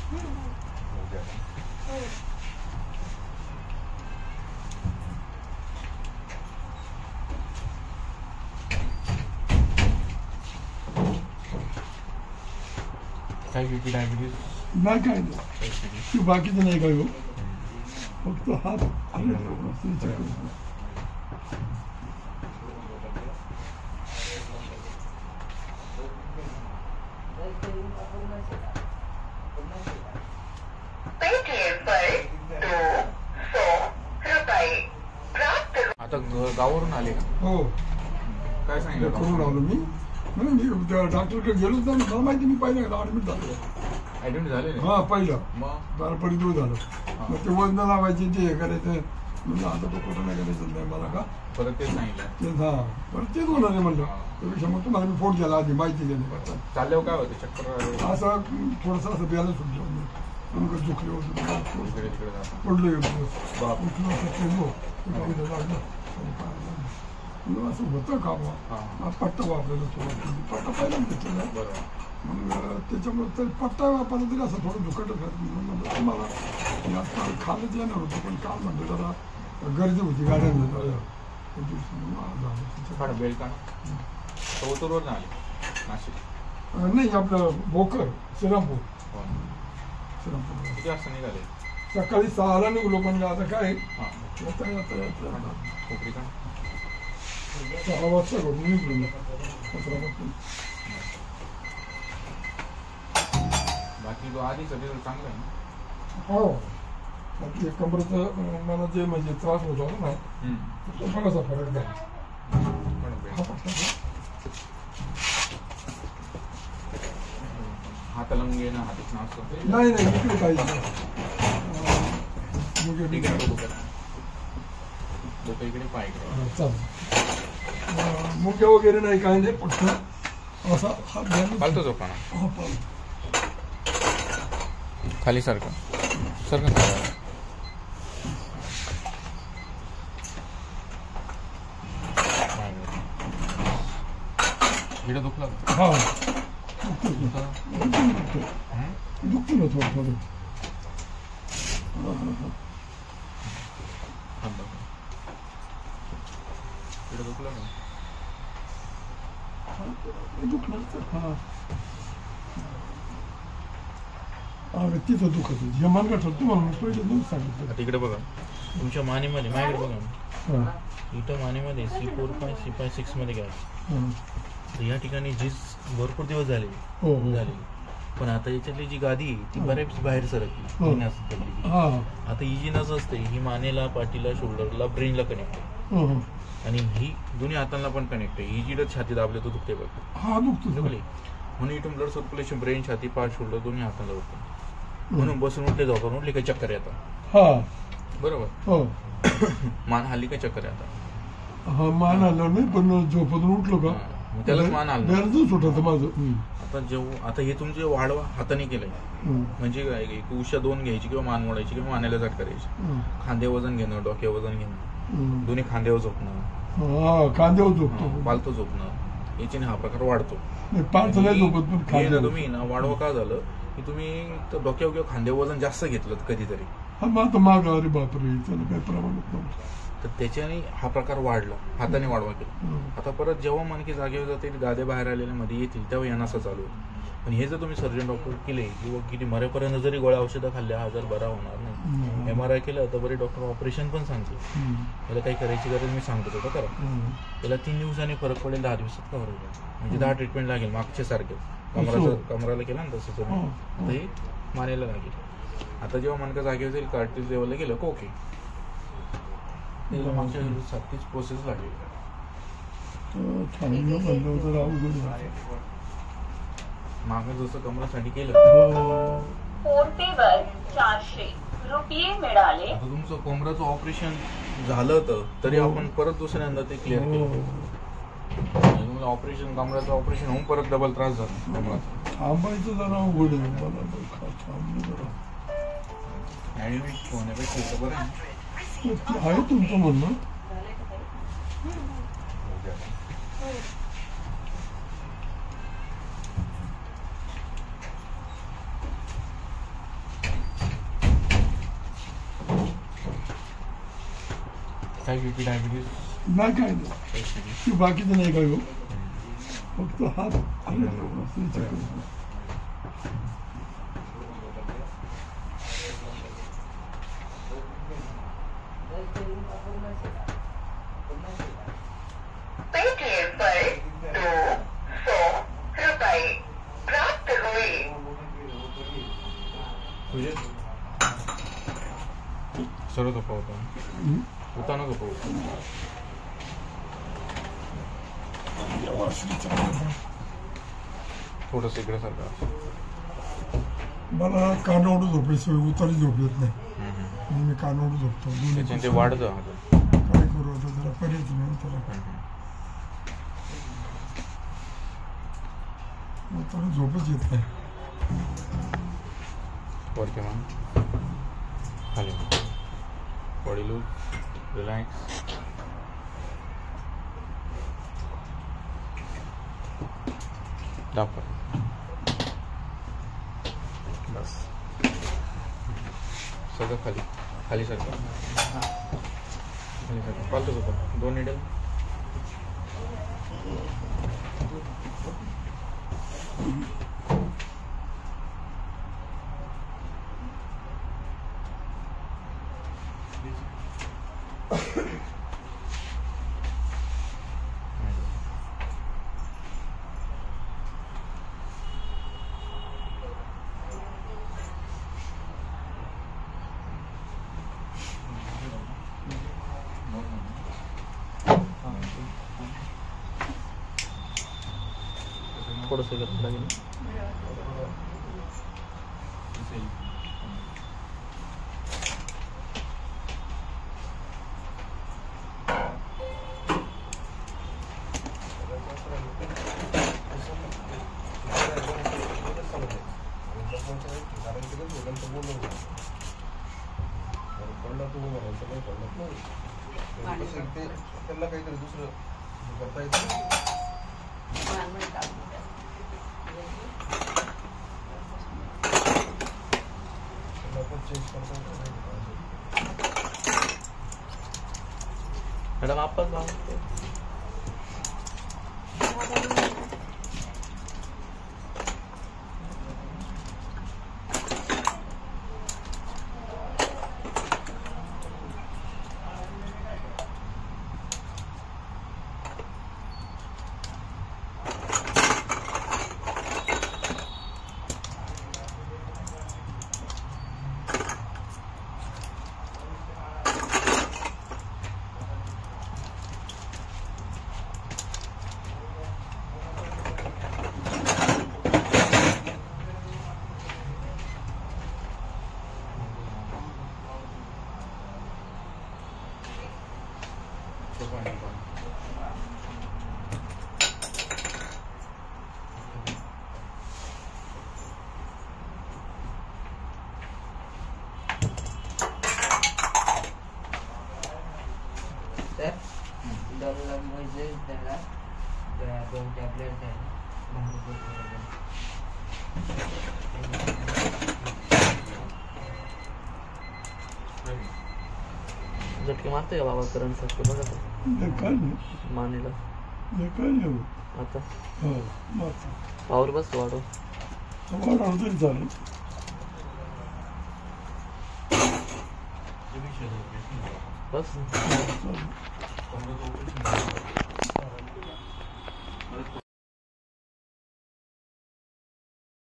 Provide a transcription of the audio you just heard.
काय की डायबिटीज नाही, काय नाही, बाकीचं नाही काय हो, फक्त हात आता गावावरून आले का? हो, काय सांगितलं करून आलो मी. डॉक्टरकडे गेलो तर मला माहिती, मी पहिल्यांदा ऍडमिट झालो. ऍडमिट झाले ना? हा, पहिलं मग बारापडी दूर झालं. मग ते वजन लावायचे, ते हे करायचं. म्हणलं आता तो कुठं नाही करायचं नाही मला का परत तेच सांगितलं. हा, परत तेच होणार आहे म्हणलं. त्यापेक्षा मग तुम्हाला मी फोन केला आधी, माहिती घेणे. चालल्यावर काय होते चक्कर? असं थोडंसं असं बियाला सुटलं, झुकले होते, पडलो एक दिवस, उठलो असं केलो, लागलं असं होतं का बा. पट्टा वापरला थोडा, पट्टा पहिला घेतलेला. मग त्याच्यामुळे तर पट्टा वापरला तरी असं थोडं दुखटच म्हणलं तुम्हाला जास्त खालच येणार होतं, पण काल म्हणलं जरा गर्दी होती गाड्यांना. बेल का चौतरवर आले नाशिक? नाही, आपलं भोकर, श्रीरामपूर. श्रीरामपूर किती वाजता निघाले? सकाळी 6ला निघलो, म्हणलं आता काय कोकरी का 6 वाजता घडून निघलो मी. बाकी तो आधी सगळं चांगलं आहे ना? हो, बाकी कमरेचं मला जे म्हणजे त्रास होत होता ना, तो बराचसा फरक झाला. हाताला मग येणं हातीच नसतं? नाही नाही, इकडे काहीच नाही. डोकं इकडे, पाय इकडे. चालेल, मुंग्या वगैरे नाही, काही नाही, फक्त असा हात घ्यायला पालतो झोपाना. हो, पालतो. खाली सारखं सारखं इकडे दुखलं? हा, दुखतो ना थोडं थोडं. इकडे दुखलं ना? दुखणार तर हा, तिथं दुखत होती. हे मनगट होतं तुम्हाला पहिले दोन सांगितलं. आता इकडे बघा, तुमच्या मानेमध्ये, माझ्याकडे बघा, इथं मानेमध्ये C4.6 मध्ये घ्यायचं. या ठिकाणी झीज भरपूर दिवस झाले झाले, पण आता याच्यातली जी गादी आहे ती बऱ्याच बाहेर सरकली. आता ही जी नस असते ही मानेला, पाठीला, शोल्डरला, ब्रेनला कनेक्ट आहे, आणि ही दोन्ही हातांना पण कनेक्ट आहे. ही जी छाती दाबले तो दुखते बघ, म्हणून इथून ब्लड सर्क्युलेशन ब्रेन, छाती, पाठ, शोल्डर दोन्ही हातांना होतं. म्हणून बसून उठले, झोपून उठले काही चक्कर येतात. बरोबर, मान हल्ली काही चक्कर येतात. मान आलं नाही, पण झोपतून उठलो का त्यालाच मान आलं सुटत माझं. आता हे तुमचे वाढवा हाताने केलंय, म्हणजे काय, उशा 2 घ्यायची किंवा मान मोडायची किंवा मानेला झटका द्यायची. खांदे वजन घेणं, डोक्या वजन घेणं, दोन्ही खांद्यावर झोपणं, खांद्यावर झोपतो, पालतो झोपणं, याच्याने हा प्रकार वाढतो. तुम्ही ना वाढवा का झालं की तुम्ही डोक्यावर किंवा खांद्यावर वजन जास्त घेतलं कधीतरी, अरे बापरे, काही प्रमाणात नव्हतं, तर त्याच्याने हा प्रकार वाढला, हाताने वाढवा केला. आता परत जेव्हा मनकी जागेवर जाते, गाद्या बाहेर आलेल्या मध्ये येतील, तेव्हा यांना असं चालू होतं. पण हे जर तुम्ही सर्जन डॉक्टर केले किंवा किती मरेपर्यंत जरी गोळ्या औषधं खाल्ल्या, हा जर बरा होणार नाही. MRI केलं तर बरे डॉक्टर ऑपरेशन पण सांगते, त्याला काही करायची गरज मी सांगतो होतं करा, त्याला 3 दिवसांनी फरक पडेल, 10 दिवसात कव्हर होईल, म्हणजे 10 ट्रीटमेंट लागेल. मागच्या सारखे कमराला केला ना तसं तुम्ही, आता हे मानेला लागेल. आता जेव्हा मनका जागेवर जाईल, कार्टिज लेवलला गेलं ओके, मागच्या दिवसात तीच प्रोसेस लागेल. मागं जसं कमरासाठी केलं, फोनपेवर 400 रुपये मिळाले. आता तुमचं कमराचं ऑपरेशन झालं तरी आपण परत दुसऱ्यांदा ते क्लिअर केलं. तुम्हाला ऑपरेशन, कमराचं ऑपरेशन होऊन परत डबल त्रास झाला कमराचा. थांबायचं जरा अवघड आहे ऍडमिट होण्यापेक्षा बरं आहे तुमचं म्हणणं. काय BP डायबिटीज नाही काय नाही की बाकीचं नाही काय हो फक्त हात पेटीएम पर 200 रुपये प्राप्त हुए. तुझे सर्व तो पाहतो होता नको पाहू थोडंसं इकडे सारखं मला कानावरून झोपायची सवय उतारी झोप येत नाही म्हणून मी कानावरून झोपतो त्याच्याने ते वाढतं काय करू आता त्याला पर्यायच नाही त्याला उतारी झोपच येत नाही वरती मान खाली बॉडी लूज रिलॅक्स दाब कर बस सगळं खाली खाली सरका खाली सरका पालतोच होता 2 निडल थोडंसं करावं लागेल त्यांना काहीतरी दुसरं करता येतं मॅडम आपण दोन टॅबलेट आहे झटके मारते का बाबा करंट सारखे बघा काय नाही मानेला काय नाही आता हो मारतो पावर बस वाढव वाढवलं तरी चालेल बस चालेल